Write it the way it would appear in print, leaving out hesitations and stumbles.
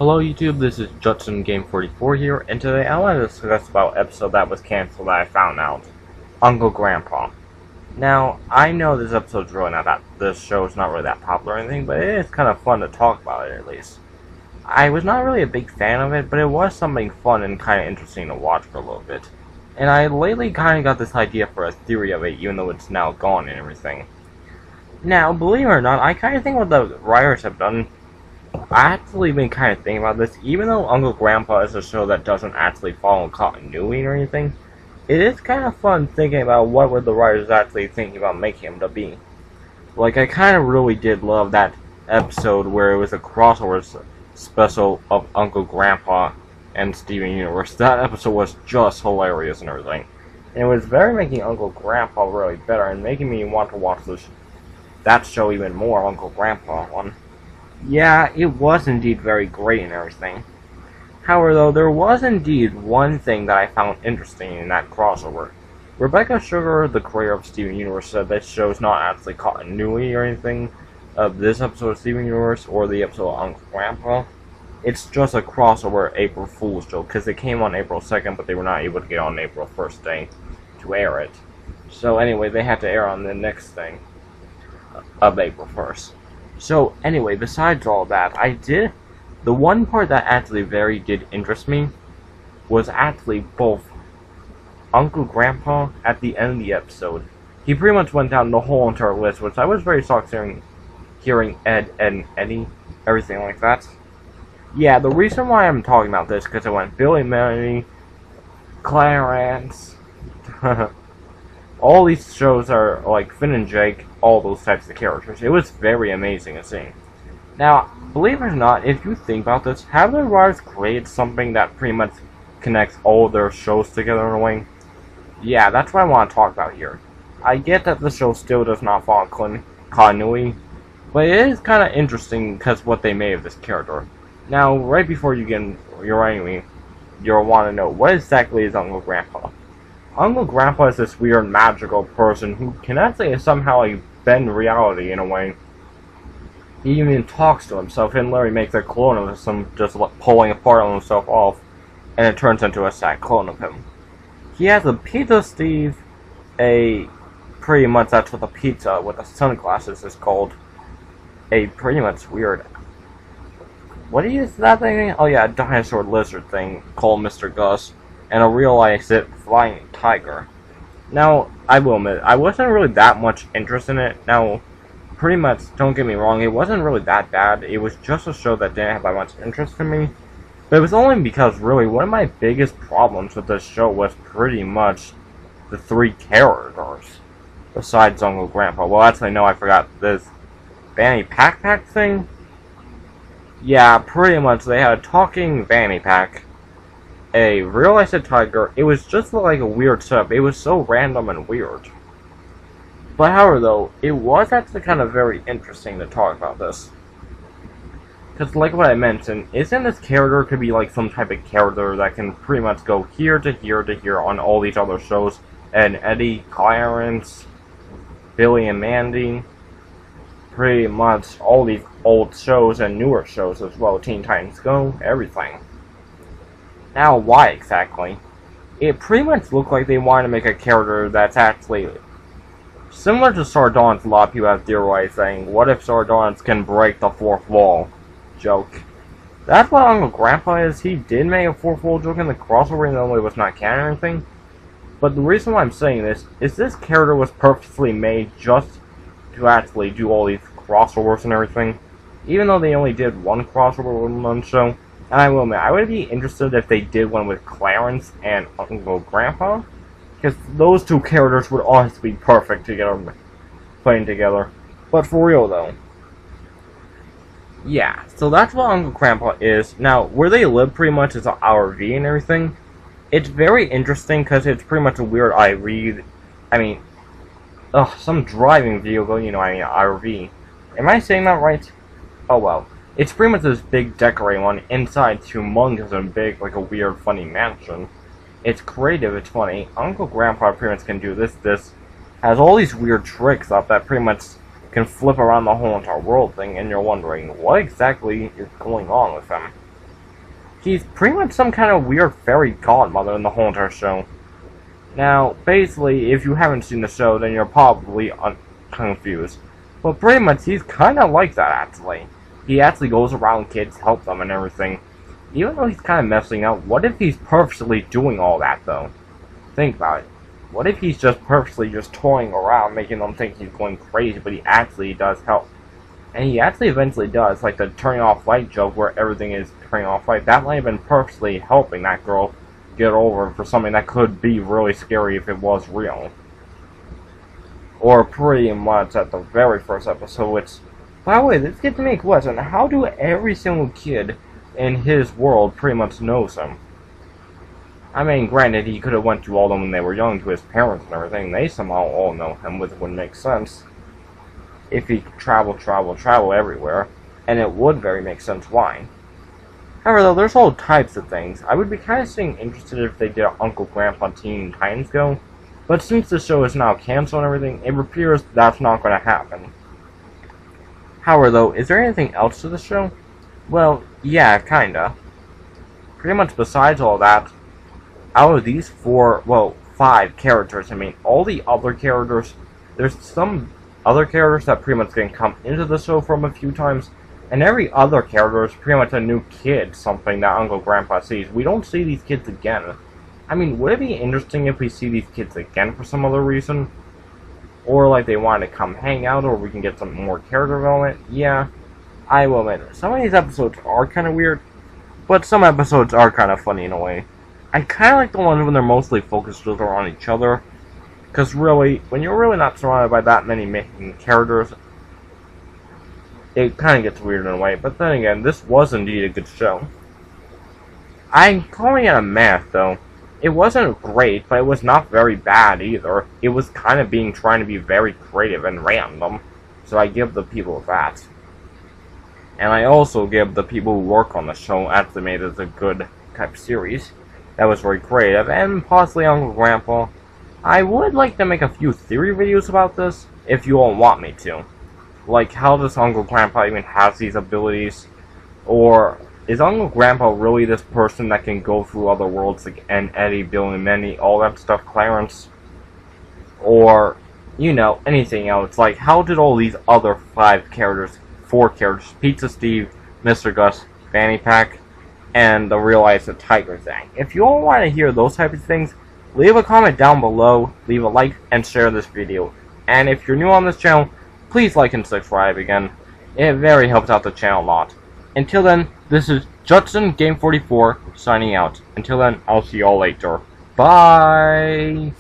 Hello YouTube, this is Judson Game 44 here, and today I want to discuss about an episode that was cancelled that I found out. Uncle Grandpa. Now, I know this episode's really not that, this show is not really that popular or anything, but it is kind of fun to talk about it at least. I was not really a big fan of it, but it was something fun and kind of interesting to watch for a little bit. And I lately kind of got this idea for a theory of it, even though it's now gone and everything. Now, believe it or not, I kind of think what the writers have done, I actually been kind of thinking about this. Even though Uncle Grandpa is a show that doesn't actually follow continuity or anything, it is kind of fun thinking about what were the writers actually thinking about making him to be. Like, I kind of really did love that episode where it was a crossover special of Uncle Grandpa and Steven Universe. That episode was just hilarious and everything. And it was very making Uncle Grandpa really better and making me want to watch that show even more, Uncle Grandpa one. Yeah, it was indeed very great and everything. However, though, there was indeed one thing that I found interesting in that crossover. Rebecca Sugar, the creator of Steven Universe, said that show's not actually continuity or anything of this episode of Steven Universe or the episode of Uncle Grandpa. It's just a crossover April Fool's joke, because it came on April 2nd, but they were not able to get on April 1st day to air it. So anyway, they had to air on the next thing of April 1st. So, anyway, besides all that, the one part that actually very did interest me was actually both Uncle Grandpa at the end of the episode. He pretty much went down the whole entire list, which I was very shocked hearing Ed and Eddie, everything like that. Yeah, the reason why I'm talking about this, because I went Billy, Melanie, Clarence, all these shows are like Finn and Jake, all those types of characters. It was very amazing to see. Now, believe it or not, if you think about this, have the writers created something that pretty much connects all their shows together in a way? Yeah, that's what I want to talk about here. I get that the show still does not follow continuity, but it is kind of interesting because what they made of this character. Now, right before you get your anime, you'll want to know, what exactly is Uncle Grandpa? Uncle Grandpa is this weird magical person who can actually somehow like bend reality in a way. He even talks to himself and literally makes a clone of him, just pulling a part of himself off, and it turns into a sad clone of him. He has a Pizza Steve, pretty much that's what the pizza with the sunglasses is called. A pretty much weird, what is that thing? Oh yeah, a dinosaur lizard thing called Mr. Gus. And a real-life flying tiger. Now, I will admit, I wasn't really that much interested in it. Now, pretty much, don't get me wrong, it wasn't really that bad. It was just a show that didn't have that much interest in me. But it was only because, really, one of my biggest problems with this show was pretty much the three characters. Besides Uncle Grandpa. Well, actually, no, I forgot this Fanny Pack thing. Yeah, pretty much, they had a talking Fanny Pack. A real-life tiger. It was just like a weird setup. It was so random and weird. But however, though, it was actually kind of very interesting to talk about this. Because like what I mentioned, isn't this character could be like some type of character that can pretty much go here to here to here on all these other shows. And Eddie, Clarence, Billy and Mandy. Pretty much all these old shows and newer shows as well. Teen Titans Go, everything. Now, why exactly? It pretty much looked like they wanted to make a character that's actually similar to Sardonyx. A lot of people have theorized saying, what if Sardonyx can break the fourth wall joke? That's what Uncle Grandpa is. He did make a fourth wall joke in the crossover, even though it was not canon or anything. But the reason why I'm saying this is this character was purposely made just to actually do all these crossovers and everything. Even though they only did one crossover with one show. And I will admit, I would be interested if they did one with Clarence and Uncle Grandpa. Because those two characters would honestly be perfect together, playing together. But for real though. Yeah, so that's what Uncle Grandpa is. Now, where they live pretty much is an RV and everything. It's very interesting because it's pretty much a weird some driving vehicle, RV. Am I saying that right? Oh well. It's pretty much this big decorating one. Inside, it's humongous and big, like a weird, funny mansion. It's creative, it's funny. Uncle Grandpa pretty much can do this. Has all these weird tricks up that pretty much can flip around the whole entire world thing, and you're wondering, what exactly is going on with him? He's pretty much some kind of weird fairy godmother in the whole entire show. Now, basically, if you haven't seen the show, then you're probably confused. But pretty much, he's kind of like that, actually. He actually goes around kids, help them and everything. Even though he's kind of messing up, what if he's purposely doing all that, though? Think about it. What if he's just purposely just toying around, making them think he's going crazy, but he actually does help? And he actually eventually does, like the turning off light joke where everything is turning off light. That might have been purposely helping that girl get over for something that could be really scary if it was real. Or pretty much at the very first episode, which, by the way, this gets me a question. How do every single kid in his world pretty much knows him? I mean, granted, he could have went to all of them when they were young to his parents and everything. They somehow all know him, which would make sense if he could travel everywhere, and it would very make sense why. However, though, there's all types of things. I would be kind of interested if they did Uncle Grandpa Teen Titans Go, but since the show is now canceled and everything, it appears that's not going to happen. However, though, is there anything else to the show? Well, yeah, kinda. Pretty much besides all that, out of these 5 characters, I mean, all the other characters, there's some other characters that pretty much can come into the show from a few times, and every other character is pretty much a new kid, something that Uncle Grandpa sees. We don't see these kids again. I mean, would it be interesting if we see these kids again for some other reason? Or like they want to come hang out, or we can get some more character development? Yeah, I will admit, some of these episodes are kind of weird, but some episodes are kind of funny in a way. I kind of like the ones when they're mostly focused on each other, because really, when you're really not surrounded by that many main characters, it kind of gets weird in a way. But then again, this was indeed a good show. I'm calling it a meh, though. It wasn't great, but it was not very bad either. It was kind of trying to be very creative and random, so I give the people that. And I also give the people who work on the show actually made it a good type series that was very creative, and possibly Uncle Grandpa. I would like to make a few theory videos about this, if you all want me to. Like, how does Uncle Grandpa even have these abilities? Or, is Uncle Grandpa really this person that can go through other worlds, like Eddie, Bill, and Manny, all that stuff, Clarence? Or, you know, anything else. Like, how did all these other 4 characters, Pizza Steve, Mr. Gus, Fanny Pack, and the Real Eyes of Tiger thing? If you all want to hear those types of things, leave a comment down below, leave a like, and share this video. And if you're new on this channel, please like and subscribe again. It very helps out the channel a lot. Until then, this is Judson Game 44 signing out. Until then, I'll see y'all later. Bye!